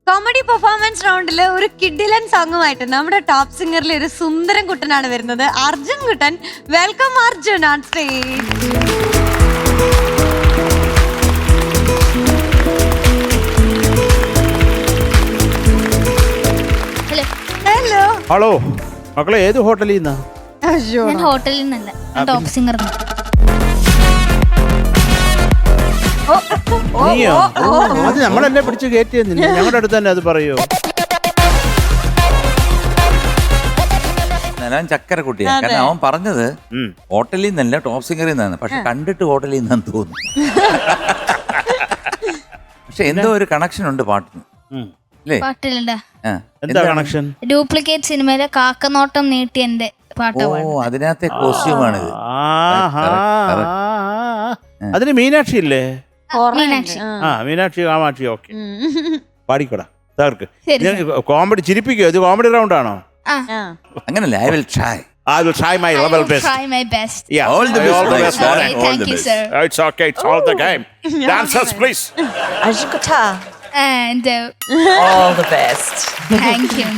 Comedy performance റൗണ്ടില് ഒരു കിഡിലൻ സോങ്ങുമായിട്ട് നമ്മുടെ ടോപ്പ് സിംഗറിലെ ഒരു സുന്ദരൻ കുട്ടനാണ് വരുന്നത്. അർജുൻ കുട്ടൻ. Welcome Arjun on stage. Hello. Hello മക്കളെ, ഏത് ഹോട്ടലിൽ നിന്നാ? ഞാൻ ഹോട്ടലിൽ നിന്നല്ല, ടോപ്പ് സിംഗർ. നീയോ? അത് നമ്മളെന്നെ പിടിച്ച് കയറ്റിയെന്നില്ല, ഞങ്ങളുടെ അടുത്ത് തന്നെ അത് പറയൂ. ഞാൻ ചക്കര കുട്ടിയാണ്. കാരണം അവൻ പറഞ്ഞത് ഹോട്ടലിൽ നിന്നല്ല ടോപ്പ് സിംഗറിൽ നിന്നാണ്, പക്ഷെ കണ്ടിട്ട് ഹോട്ടലിൽ നിന്നാന്ന് തോന്നുന്നു. പക്ഷെ എന്തോ ഒരു കണക്ഷൻ ഉണ്ട് പാട്ടിന്, അല്ലേ? പാട്ടിലുണ്ട്. എന്താ കണക്ഷൻ? ഡ്യൂപ്ലിക്കേറ്റ് സിനിമയിലെ കാക്കനോട്ടം നീട്ടി എന്റെ പാട്ട്. ഓ, അതിനകത്തെ കോസ്റ്റ്യൂമാണിത്. അതിന് മീനാക്ഷി ഇല്ലേ? മീനാക്ഷി. മീനാക്ഷി കാമാക്ഷി. ഓക്കെ, പാടിക്കോടാ തകർക്ക്. കോമഡി ചിരിപ്പിക്കോ? ഇത് കോമഡി റൗണ്ട് ആണോ? അങ്ങനല്ല. I will try. I will try my level best. Try my best. Yeah. All the best. Okay, thank you, sir. It's okay. It's all the game. Dancers, please. Arjun Kutta. And All the best. thank you.